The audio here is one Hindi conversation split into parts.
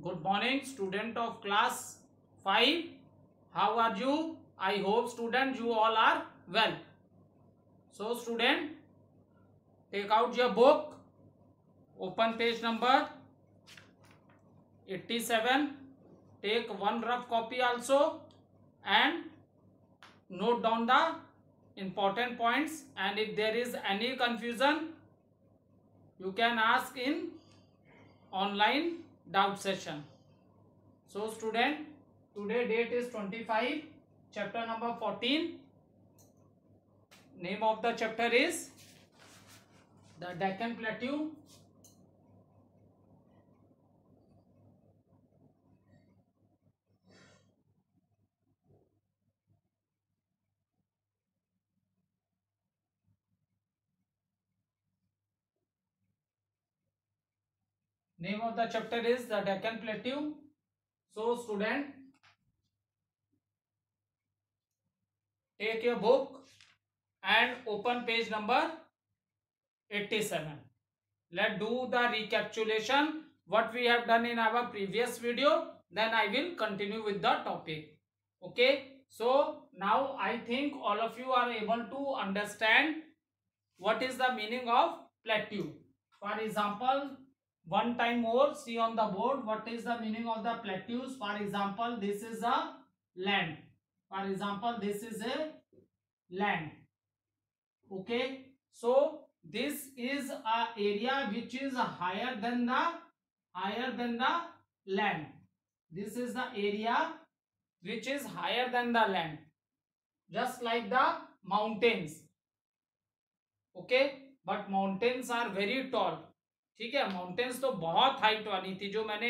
Good morning, student of class 5. How are you? I hope student you all are well. So student, take out your book, open page number 87. Take one rough copy also and note down the important points, and if there is any confusion you can ask in online doubt session. So student, today date is 25, chapter number 14. Name of the chapter is the Deccan Plateau. Name of the chapter is the Deccan Plateau. So student, take your book and open page number 87. Let's do the recapitulation what we have done in our previous video, then I will continue with the topic. Okay, so now I think all of you are able to understand what is the meaning of plateau. For example, one time more, see on the board what is the meaning of the plateaus. For example, this is a land. For example, this is a land. Okay, so this is a area which is higher than the land. This is the area which is higher than the land, just like the mountains. Okay, but mountains are very tall. ठीक है, माउंटेन्स तो बहुत हाइट वाली थी, जो मैंने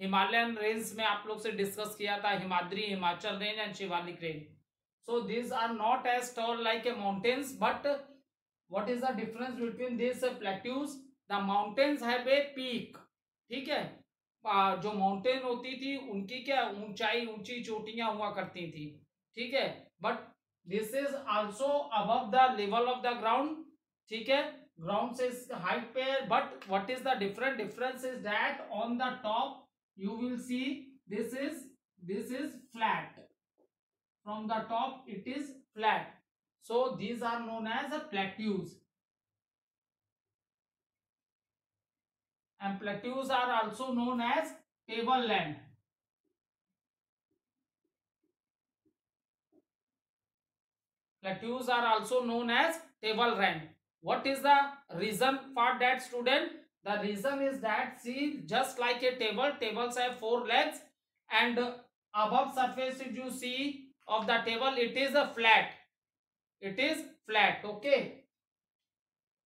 हिमालयन रेंज में आप लोग से डिस्कस किया था, Himadri, Himachal range and Shivalik range. So these are not as tall like a mountains, but what is the difference between these plateaus? The mountains have a peak. ठीक है, जो माउंटेन होती थी उनकी क्या ऊंचाई, ऊंची चोटियां हुआ करती थी. ठीक है, but this is also above the level of the ground. ठीक है, ग्राउंड से हाइट पे, but what is the difference is that on the top you will see this is flat. From the top it is flat. So these are known as plateaus, and plateaus are also known as tableland. Plateaus are also known as tableland. What is the reason for that, student? The reason is that, see, just like a table, tables have 4 legs, and above surface if you see of the table, it is a flat. It is flat. Okay,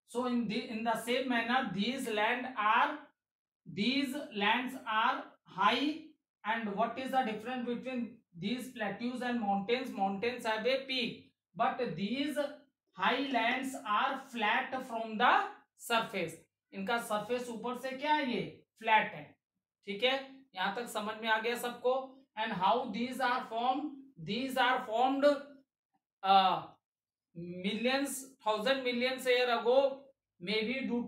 so in the same manner, these lands are high. And what is the difference between these plateaus and mountains? Mountains have a peak, but these highlands are flat from the surface. इनका सरफेस ऊपर से क्या है, ये फ्लैट है. ठीक है, यहां तक समझ में आ गया सबको. And how these are formed millions, 1000 millions year ago, maybe due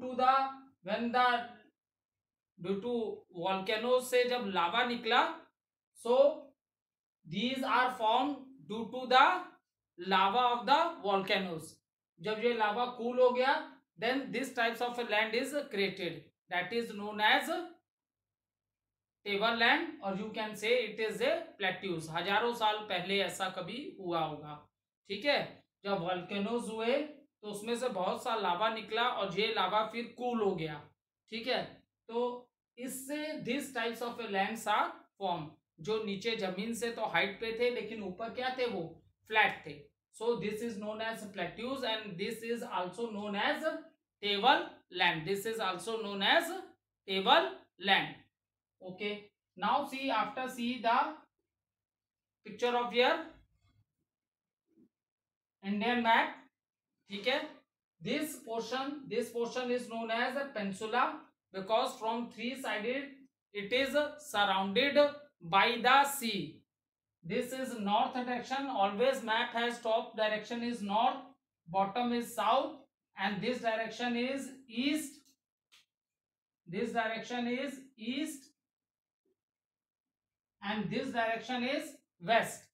to volcanoes से जब लावा निकला. So these are formed due to the lava of the volcanoes. जब ये लावा कूल हो गया, then this types of land is created. That is known as tableland, और you can say it is a plateaus. हजारों साल पहले ऐसा कभी हुआ होगा. ठीक है, जब वॉल्केनोज हुए तो उसमें से बहुत सा लावा निकला और ये लावा फिर कूल हो गया. ठीक है, तो इससे this types of lands are form, जो नीचे जमीन से तो हाइट पे थे लेकिन ऊपर क्या थे, वो फ्लैट थे. So this is known as plateaus, and this is also known as table land. This is also known as table land. Okay, now see the picture of your Indian map. ठीक है, this portion is known as a peninsula because from 3 sided it is surrounded by the sea. This is north direction. Always map has top direction is north, bottom is south, and this direction is east. This direction is east, and this direction is west.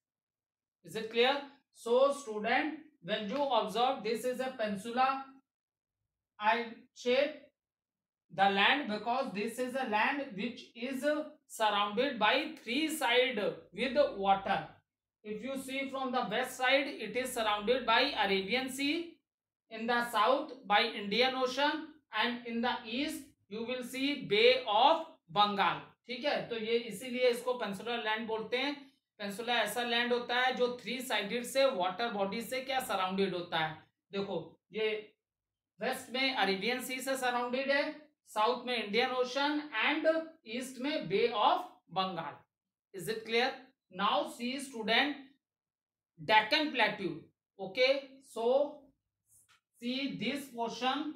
Is it clear? So student, when you observe this is a peninsula I shape the land, because this is a land which is surrounded by three sides with water. If you see from the west side, it is surrounded by Arabian Sea, in the south by Indian Ocean, and in the east you will see Bay of Bengal. ठीक है, तो ये इसीलिए इसको पेनिनसुलर लैंड बोलते हैं. पेनिनसुला ऐसा लैंड होता है जो थ्री साइडेड से वाटर बॉडी से क्या सराउंडेड होता है. देखो ये वेस्ट में अरेबियन सी से सराउंडेड है, साउथ में इंडियन ओशन एंड ईस्ट में bay of Bengal. Is it clear? Now see student, Deccan plateau. Okay, so see this portion.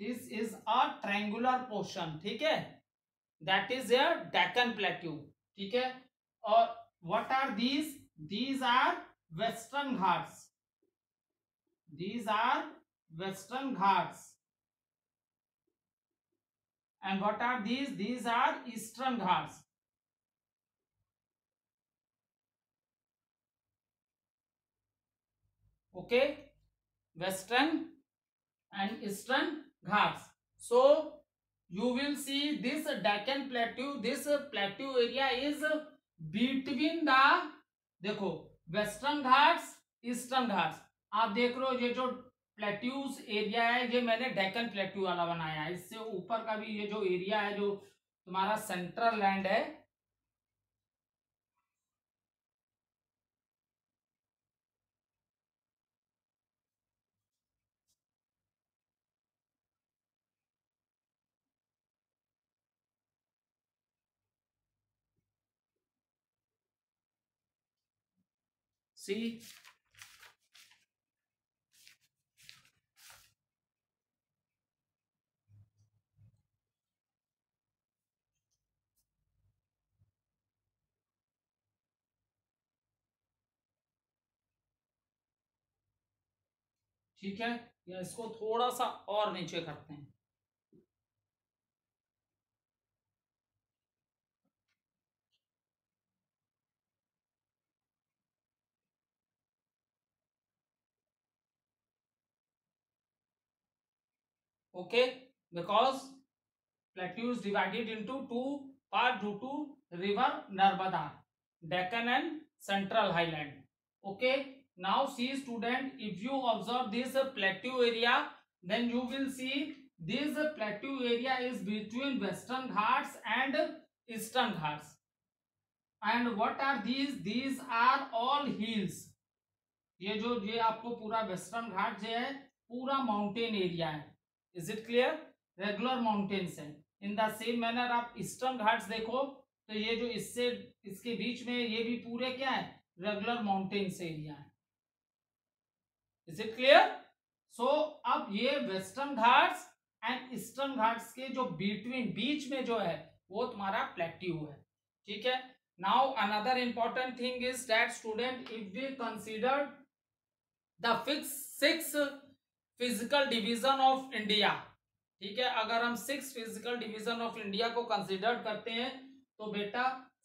This is a triangular portion. ठीक है, that is a Deccan plateau. ठीक है, और what are these? These are western Ghats. These are western ghats. And what are these? These are eastern ghats. Okay, western and eastern ghats. So you will see this Deccan plateau. This plateau area is between the, देखो वेस्टर्न घाट्स, ईस्टर्न घाट्स. आप देख रहे हो ये जो प्लेट्यूज एरिया है, ये मैंने डेक्कन प्लेट्यू वाला बनाया है. इससे ऊपर का भी ये जो एरिया है जो तुम्हारा सेंट्रल लैंड है, सी ठीक है, या इसको थोड़ा सा और नीचे करते हैं. Okay, because plateau is divided into two parts due to river Narmada, Deccan and Central Highland. Okay, now see student, if you observe this plateau area, then you will see this plateau area is between Western Ghats and Eastern Ghats. And what are these? These are all hills. ये आपको पूरा वेस्टर्न घाट जो है पूरा माउंटेन एरिया है. Is it clear? Regular mountains है. इन द सेम मैनर आप ईस्टर्न घाट्स देखो तो ये जो इससे इसके बीच में ये भी पूरे क्या है? रेगुलर माउंटेन्स एरिया है. Is it clear? सो अब ये western Ghats and eastern Ghats के जो बिटवीन बीच में जो है वो तुम्हारा प्लेट्यू है. ठीक है, now another important thing is that student, if we consider the six physical division of India. ठीक है, अगर हम six physical division of India को कंसीडर करते हैं तो बेटा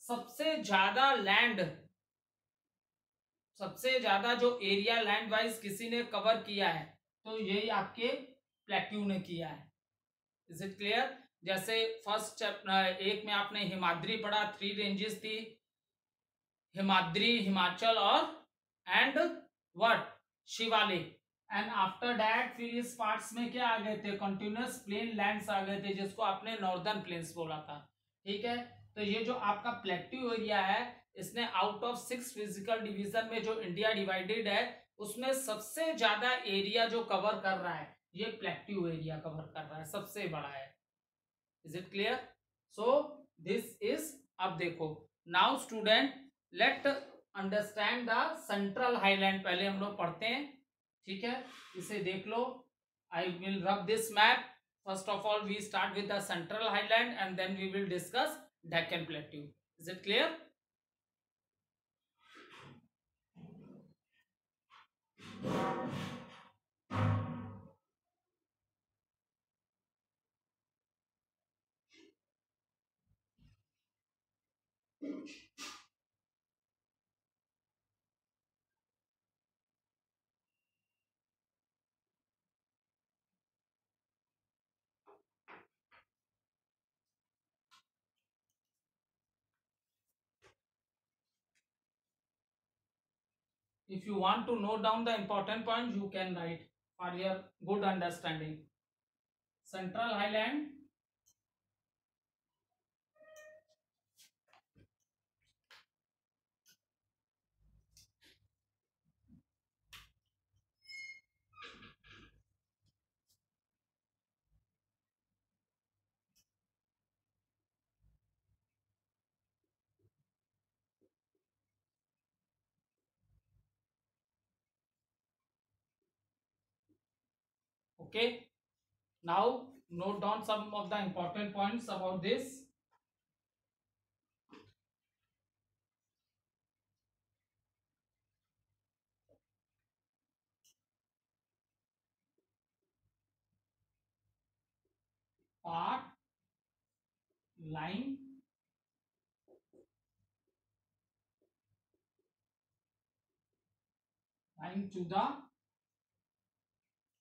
सबसे ज्यादा लैंड, सबसे ज्यादा जो एरिया लैंड वाइज किसी ने कवर किया है तो यही आपके प्लेट्यू ने किया है. Is it clear? जैसे फर्स्ट एक में आपने हिमाद्री पढ़ा, 3 रेंजेस थी, हिमाद्री, हिमाचल और and what, Shivalik. And after that फिर इस पार्ट्स में क्या आ गए थे? कंटिन्यूअस प्लेन लैंड्स आ गए थे, जिसको आपने नॉर्दर्न प्लेन्स बोला था. ठीक है, तो ये जो आपका प्लेट्यू एरिया है, इसने आउट ऑफ 6 फिजिकल डिवीजन में जो इंडिया डिवाइडेड है उसमें सबसे ज्यादा एरिया जो कवर कर रहा है ये प्लेट्यू एरिया कवर कर रहा है, सबसे बड़ा है. Is it clear? So this is, अब देखो now student let understand the central highland. पहले हम लोग पढ़ते हैं. ठीक है, इसे देख लो. I will rub this map. First of all we start with the central highland and then we will discuss Deccan plateau. Is it clear? If you want to note down the important points, you can write for your good understanding. Central Highland, okay. Now note down some of the important points about this. Part, line, line to the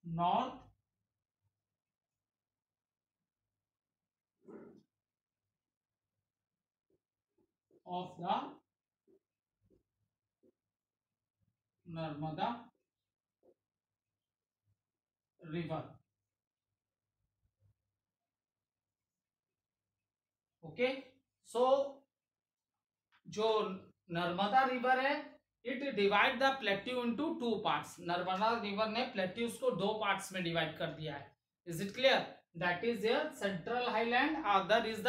north of the Narmada river. ओके, सो जो नर्मदा रिवर है, it divide the plateau into two parts. Narmada river ने प्लेट्यूज को दो पार्ट्स में डिवाइड कर दिया है. Is it clear? That is there central highland, other is the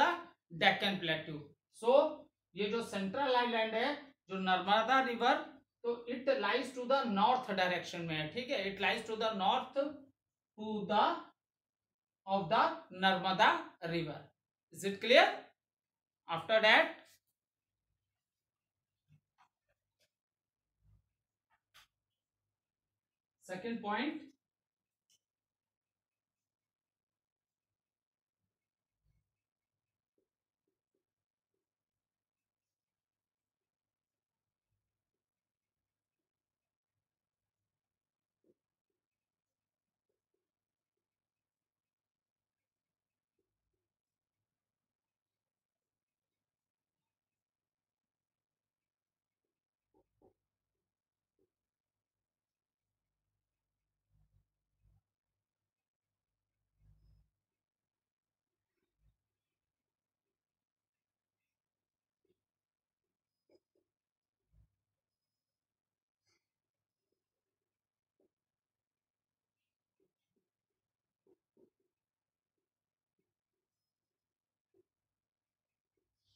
Deccan plateau. So ये जो सेंट्रल हाईलैंड है, जो नर्मदा रिवर, तो it lies to the north direction में है. ठीक है, it lies to the north to the of the Narmada river. Is it clear? After that, second point,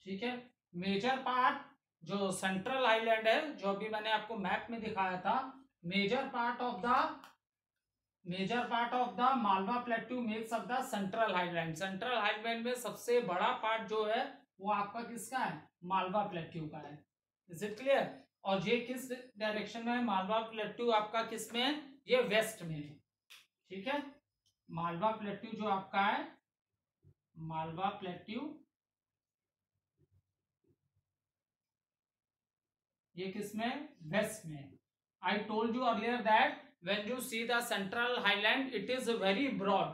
ठीक है. मेजर पार्ट जो सेंट्रल आइलैंड है, जो अभी मैंने आपको मैप में दिखाया था, major part of the Malwa plateau makes of the central highland. Central highland में सबसे बड़ा पार्ट जो है वो आपका किसका है? मालवा प्लेट्यू का है. Is it clear? और ये किस डायरेक्शन में है? मालवा प्लेट्यू आपका किस में है? ये वेस्ट में है. ठीक है, मालवा प्लेट्यू जो आपका है, मालवा प्लेट्यू ये किसमें? वेस्ट में. I told you earlier that when you see the central highland, it is very broad.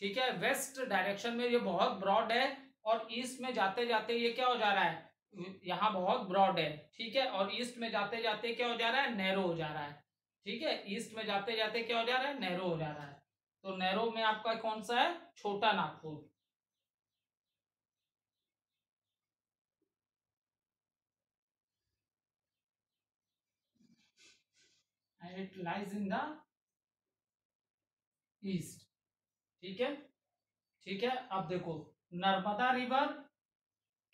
ठीक है, वेस्ट डायरेक्शन में ये बहुत ब्रॉड है, और ईस्ट में जाते जाते ये क्या हो जा रहा है? यहाँ बहुत ब्रॉड है. ठीक है, और ईस्ट में जाते जाते क्या हो जा रहा है? नैरो हो जा रहा है. ठीक है, ईस्ट में जाते जाते क्या हो जा रहा है? नैरो हो जा रहा है. तो नैरो में आपका कौन सा है? छोटा Nagpur. And it lies in the east. ठीक है, ठीक है. अब देखो, नर्मदा रिवर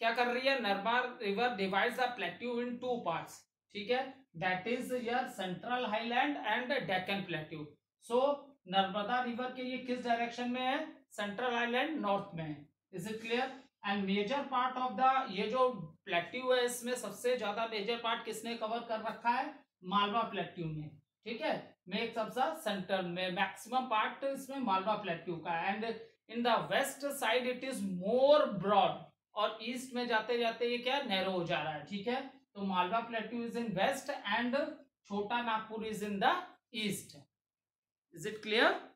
क्या कर रही है? Narmada river divides the plateau in two parts. ठीक है, that is your central highland and Deccan plateau. So Narmada river के ये किस डायरेक्शन में है? सेंट्रल हाईलैंड नॉर्थ में है. Is it clear? And major part of the ये जो प्लेट्यू है, इसमें सबसे ज्यादा मेजर पार्ट किसने कवर कर रखा है? मालवा प्लेट्यू ने. ठीक है, मेक सबसे सेंटर में मैक्सिमम पार्ट इसमें मालवा प्लेट्यू का. And in the west side it is more broad. और ईस्ट में जाते जाते ये क्या नैरो हो जा रहा है, ठीक है। तो Malwa plateau is in west and Chota Nagpur is in the east. Is it clear?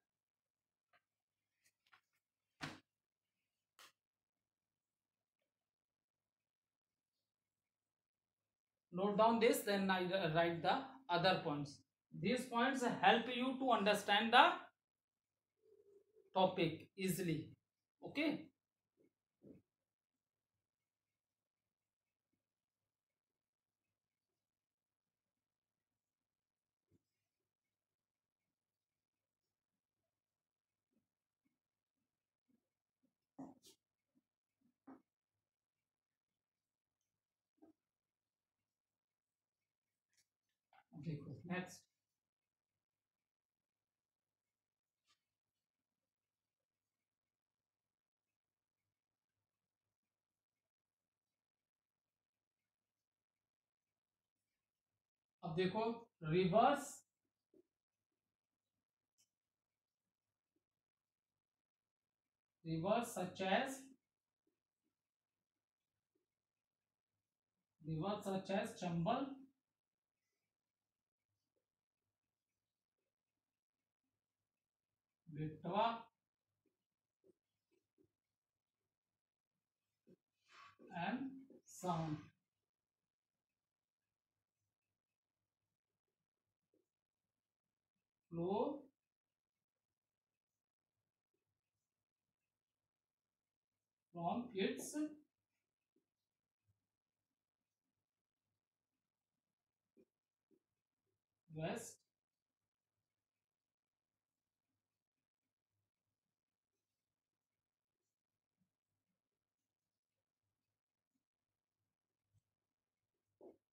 Note down this, then I write the other points. These points help you to understand the topic easily. Okay. देखो नेक्स्ट, अब देखो reverse such as Chambal, Betwa and Sound flow from its west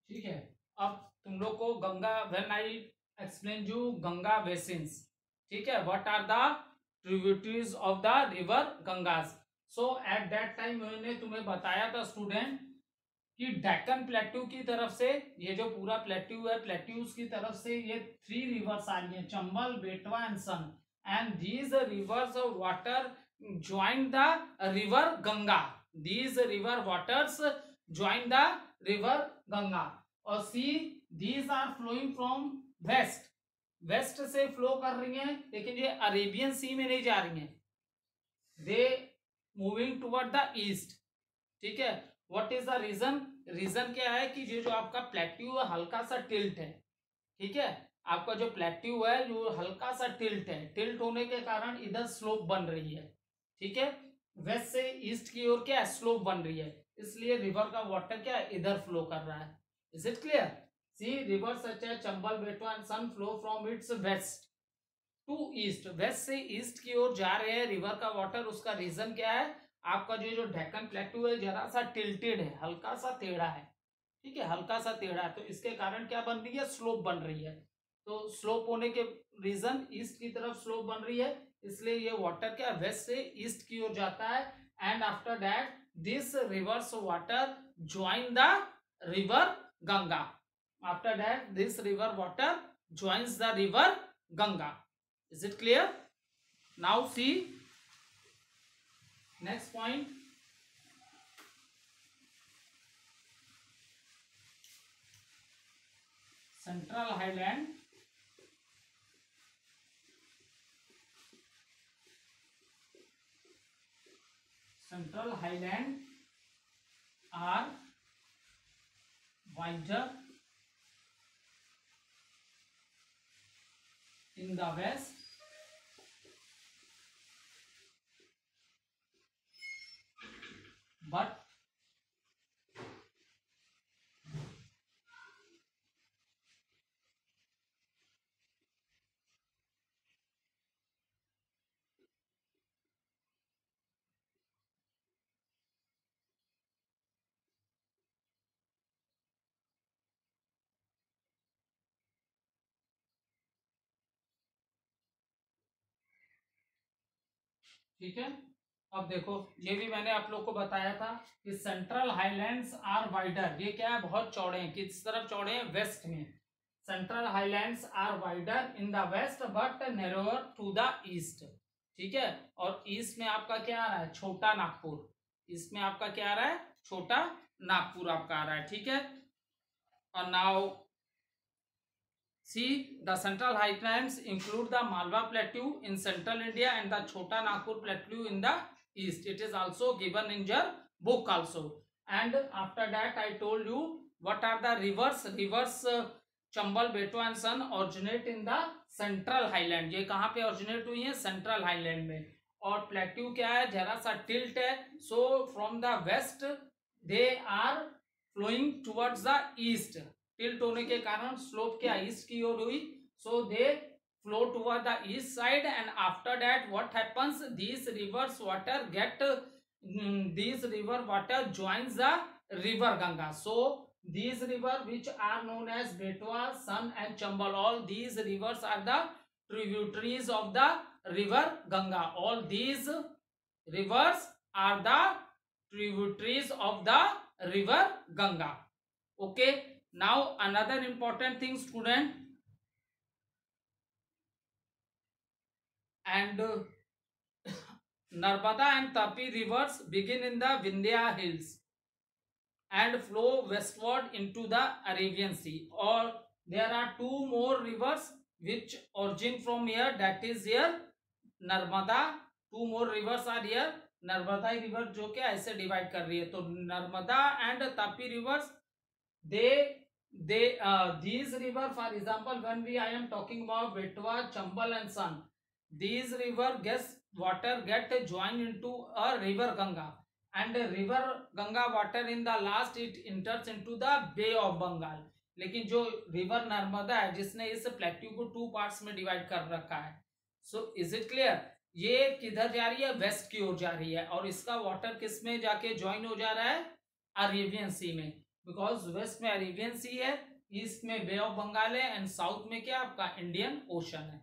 ठीक है। अब तुम लोग को Ganga, when I explain you Ganga basins, ठीक है, what are the tributaries of the river Gangas. So at that time मैंने तुम्हें बताया था स्टूडेंट कि डेक्कन प्लेट्यू की तरफ से, ये जो पूरा प्लेट्यू है, प्लेट्यूज की तरफ से ये 3 रिवर्स आ रही है, Chambal, Betwa and Son, and these rivers of water join the river Ganga, these river waters join the river Ganga. और see these are flowing from west, west से फ्लो कर रही हैं, लेकिन ये अरेबियन सी में नहीं जा रही हैं, they moving toward the east, ठीक है। What is the reason? Reason क्या है कि ये जो आपका प्लेट्यू है हल्का सा टिल्ट है, ठीक है, आपका जो प्लेट्यू है जो हल्का सा टिल्ट है, टिल्ट होने के कारण इधर स्लोप बन रही है, ठीक है, वेस्ट से ईस्ट की ओर क्या है स्लोप बन रही है, इसलिए रिवर का वाटर क्या है इधर फ्लो कर रहा है। Is it clear? See river such as Chambal, Betwa and Son flow from its west to east, west से ईस्ट की ओर जा रहे हैं रिवर का वाटर। उसका रीजन क्या है? आपका जो डेक्कन प्लेट्यू है जरा सा टिल्टेड है, हल्का सा टेढ़ा है, ठीक है, हल्का सा टेढ़ा है, तो इसके कारण क्या बन रही है स्लोप बन रही है। तो स्लोप होने के रीजन ईस्ट की तरफ स्लोप बन रही है, इसलिए ये वाटर क्या वेस्ट से ईस्ट की ओर जाता है, and after that this reverse water join the river Ganga, after that this river water joins the river Ganga. Is it clear? Now see next point. Central Highland are wider in the west but ठीक है। अब देखो ये भी मैंने आप लोग को बताया था कि सेंट्रल हाईलैंड्स आर वाइडर, ये क्या है बहुत चौड़े हैं, किस तरफ चौड़े हैं वेस्ट में। Central highlands are wider in the west but narrower to the east, ठीक है, और ईस्ट में आपका क्या आ रहा है छोटा नागपुर, इसमें आपका क्या आ रहा है, छोटा नागपुर आपका आ रहा है, ठीक है। और now see, the central highlands include the Malwa Plateau in central India and the Chota Nagpur Plateau in the east. It is also given in your book also. And after that, I told you what are the rivers. Rivers Chambal, Betwa and Son originate in the central highland. ये कहाँ पे originate हुई है, central highland में. और प्लेट्यू क्या है, जरा सा टिल्ट है. So from the west they are flowing towards the east. Tilt होने के कारण स्लोप क्या ईस्ट की ओर हुई. सो दे flow toward the east side, and after that what happens, these rivers water get these river water joins the river Ganga. So these river which are known as Betwa, Son and Chambal, all these rivers are the tributaries of the river Ganga. All these rivers are the tributaries of the river Ganga. Okay. Now another important thing, student, and Narmada and Tapi rivers begin in the Vindhya hills and flow westward into the Arabian Sea. Or there are two more rivers which origin from here, that is here Narmada. Two more rivers are here. Narmada river जो क्या ऐसे डिवाइड कर रही है, तो Narmada and Tapi reverse these river, for example, when I am talking about Betwa, Chambal and Son, these river gets water get joined into a river Ganga, and river Ganga water in the last it enters into the Bay of Bengal. लेकिन जो रिवर नर्मदा है जिसने इस प्लेट्यू को टू पार्ट्स में डिवाइड कर रखा है, सो इज इट क्लियर, ये किधर जा रही है, वेस्ट की ओर जा रही है, और इसका वाटर किस में जाके ज्वाइन हो जा रहा है, अरेबियन सी में, बिकॉज वेस्ट में अरेबियन सी है, ईस्ट में बे ऑफ बंगाल है, एंड साउथ में क्या आपका इंडियन ओशन है.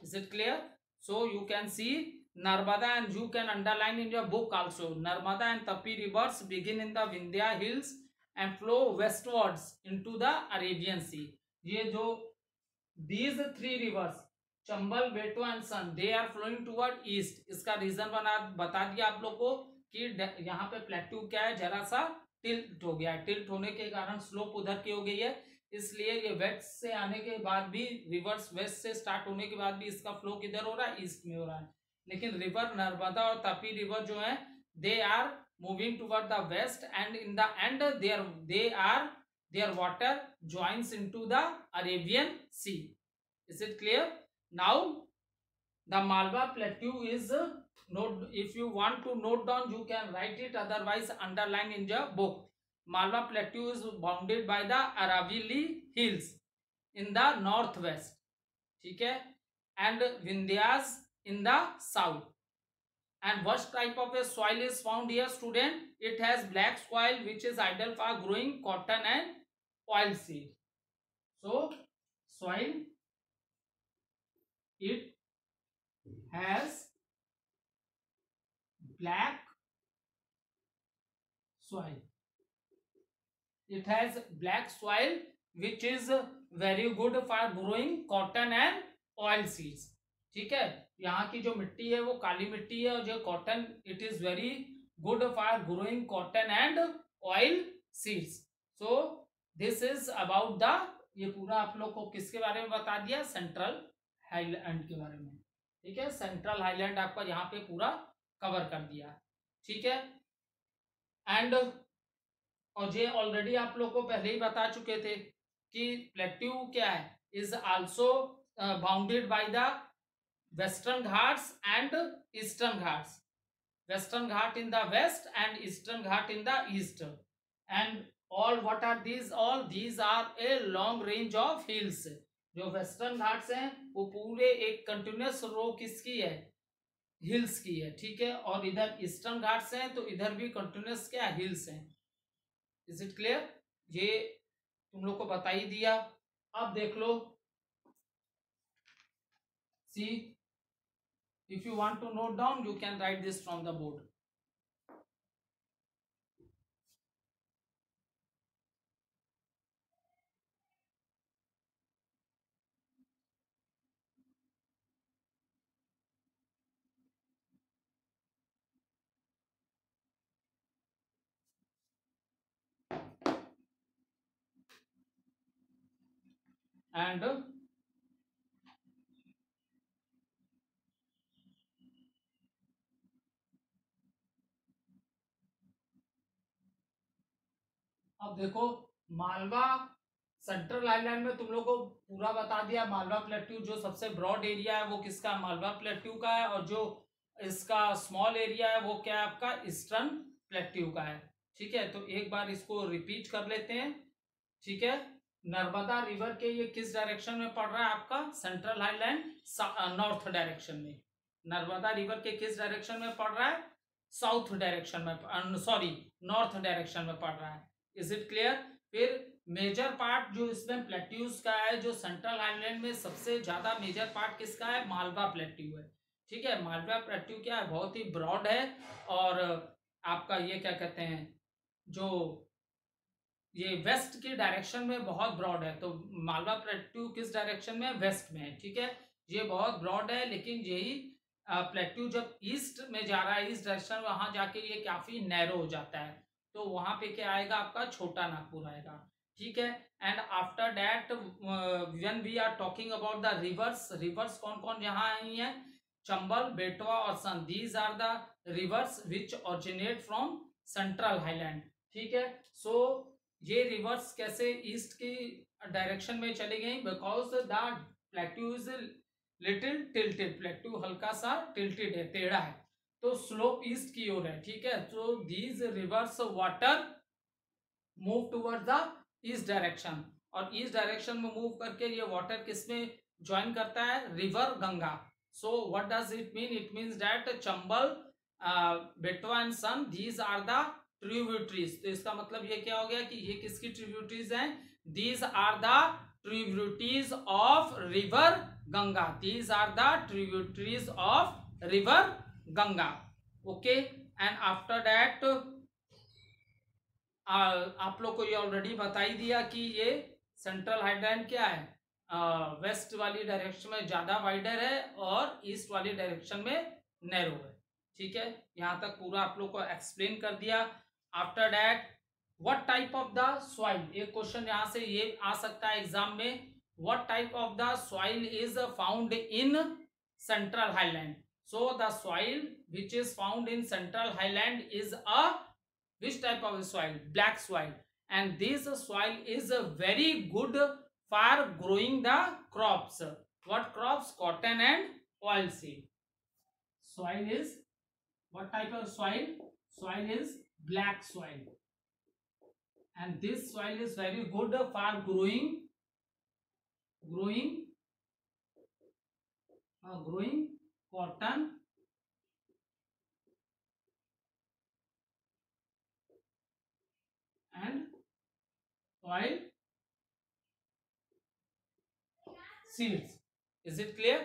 Is it clear? So you can see Narmada, and you can underline in your book also. Narmada and Tapi rivers begin in the Vindhya hills and flow westwards into the Arabian Sea. ये जो these three rivers Chambal, Betwa and Son, they are flowing toward east. इसका रीजन बता दिया आप लोग को कि यहाँ पे प्लेट्यू क्या है, जरा सा टिल्ट हो गया है. टिल्ट होने के कारण स्लोप उधर की हो गई है, इसलिए ये वेस्ट से आने के बाद भी, रिवर्स वेस्ट से स्टार्ट होने के बाद भी इसका फ्लो किधर हो रहा है, ईस्ट में हो रहा है. लेकिन रिवर नर्मदा और तापी रिवर जो है, they are moving toward the west, and in the end their water joins into the Arabian sea. Is it clear? Now the Malwa plateau is note, if you want to note down you can write it, otherwise underline in your book. Malwa Plateau is bounded by the Aravalli hills in the northwest, ठीक है, and Vindhyas in the south. And what type of a soil is found here, student? It has black soil which is ideal for growing cotton and oilseed. So soil, it has black soil. It has black soil which is very good for growing cotton and oil seeds. ठीक है, यहाँ की जो मिट्टी है वो काली मिट्टी है, और जो cotton, it is very good for growing cotton and oil seeds. So this is about the, ये पूरा आप लोग को किसके बारे में बता दिया, सेंट्रल हाईलैंड के बारे में. ठीक है, सेंट्रल हाईलैंड आपका यहाँ पे पूरा कवर कर दिया. ठीक है, एंड और ये ऑलरेडी आप लोग को पहले ही बता चुके थे कि प्लेट्यू क्या है, is also bounded by the western Ghats and eastern Ghats. Western Ghat in the west and Eastern Ghat in the east. And all what are these, all these are a long range of hills. जो वेस्टर्न घाट्स हैं वो पूरे एक कंटिन्यूअस रो किसकी है, हिल्स की है. ठीक है, और इधर ईस्टर्न घाट्स हैं तो इधर भी कंटिन्यूअस क्या हिल्स हैं. Is it clear? ये तुम लोग को बता ही दिया. अब देख लो, see, if you want to note down you can write this from the board. And अब देखो, मालवा सेंट्रल आइलैंड में तुम लोग को पूरा बता दिया। मालवा प्लेट्यू जो सबसे ब्रॉड एरिया है वो किसका, मालवा प्लेट्यू का है, और जो इसका स्मॉल एरिया है वो क्या है आपका, ईस्टर्न प्लेट्यू का है। ठीक है, तो एक बार इसको रिपीट कर लेते हैं। ठीक है, नर्मदा रिवर के ये किस डायरेक्शन में पड़ रहा है आपका, सेंट्रल हाईलैंड नॉर्थ डायरेक्शन में। नर्मदा रिवर के किस डायरेक्शन में पड़ रहा है, साउथ डायरेक्शन में, सॉरी नॉर्थ डायरेक्शन में पड़ रहा है। Is it clear. फिर मेजर पार्ट जो इसमें प्लेट्यूज का है, जो सेंट्रल आइलैंड में सबसे ज्यादा मेजर पार्ट किसका है, मालवा प्लेट्यू है। ठीक है, मालवा प्लेट्यू क्या है, बहुत ही ब्रॉड है, और आपका ये क्या कहते हैं, जो ये वेस्ट के डायरेक्शन में बहुत ब्रॉड है। तो मालवा प्लेट्यू किस डायरेक्शन में, वेस्ट में है। ठीक है, ये बहुत ब्रॉड है, लेकिन यही प्लेट्यू जब ईस्ट में जा रहा है, ईस्ट डायरेक्शन, वहां जाके ये काफी नैरो हो जाता है, तो वहां पे क्या आएगा आपका, छोटा नागपुर आएगा। ठीक है, and after that when we are talking about the rivers, rivers कौन कौन यहाँ आई है, चंबल, बेटवा और Son, these are the rivers which originate from central highland. ठीक है, सो ये रिवर्स कैसे ईस्ट की डायरेक्शन में चली गई, because the plateau is little tilted, plateau हल्का सा टिल्टेड है, टेढ़ा है, तो स्लोप ईस्ट की ओर है। ठीक है, तो these rivers water move toward the east direction, और ईस्ट डायरेक्शन में मूव करके ये वाटर किसमें ज्वाइन करता है, river Ganga. So what does it mean, it means that Chambal, Betwa and Son, these are the tributaries. तो इसका मतलब ये क्या हो गया कि ये किसकी ट्रिब्यूटरीज हैं, these are the tributaries of river Ganga, these are the tributaries of river Ganga. Okay, and after that आप लोग को ये ऑलरेडी बता ही दिया कि ये सेंट्रल हाईलैंड क्या है, वेस्ट वाली डायरेक्शन में ज्यादा वाइडर है और ईस्ट वाली डायरेक्शन में नैरो है। ठीक है, यहां तक पूरा आप लोग को एक्सप्लेन कर दिया। After that what type of the soil, एक क्वेश्चन यहां से ये आ सकता है एग्जाम में, what type of the soil is found in central highland. So the soil which is found in central highland is a which type of soil, black soil, and this soil is very good for growing the crops. What crops, cotton and oilseed. Soil is what type of soil, soil is black soil, and this soil is very good for growing cotton and oil seeds. Is it clear?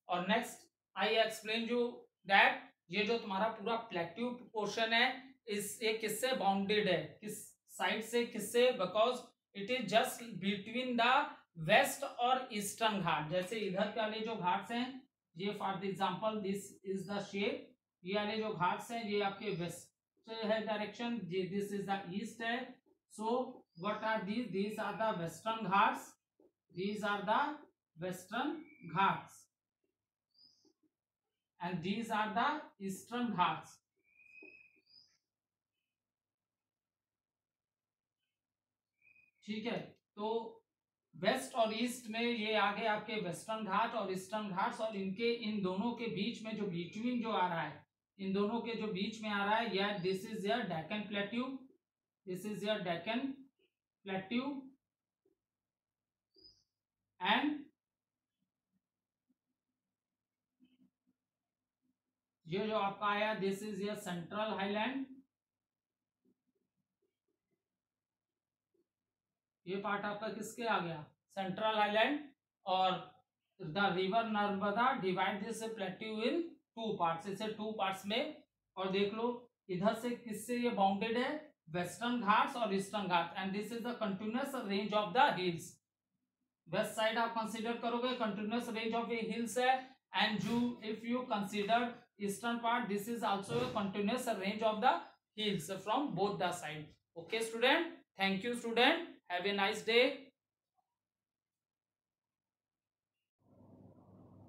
और next I explain you that ये जो तुम्हारा पूरा प्लेट्यू पोर्शन है, इस ये किससे बाउंडेड है, किस साइड से, किससे, because it is just between the west और ईस्टर्न घाट। जैसे इधर के वाले जो घाट्स हैं, ये for example this is the shape, ये वाले जो घाट्स हैं ये आपके वेस्ट है direction, this is the east है। So what are these are the western Ghats, these are the western ghats and these are the eastern ghats. ठीक है, तो वेस्ट और ईस्ट में ये आगे आपके वेस्टर्न घाट और ईस्टर्न घाट्स, और इनके इन दोनों के बीच में जो बिटवीन जो आ रहा है, इन दोनों के जो बीच में आ रहा है, यह this is your Deccan plateau, this is your Deccan plateau, and ये जो आपका आया this is your central highland, ये पार्ट आपका किसके आ गया, सेंट्रल हाईलैंड, और the river Narmada divide this plateau in two parts, इसे टू पार्ट्स में। और देख लो इधर से किससे ये बाउंडेड है, वेस्टर्न घाट्स और eastern Ghat, and this is the continuous range of the hills. West side आप कंसीडर करोगे कंटिन्यूअस रेंज ऑफ ये हिल्स है, and you if you consider eastern part, this is also a continuous range of the hills from both the side. Okay student, thank you student, have a nice day.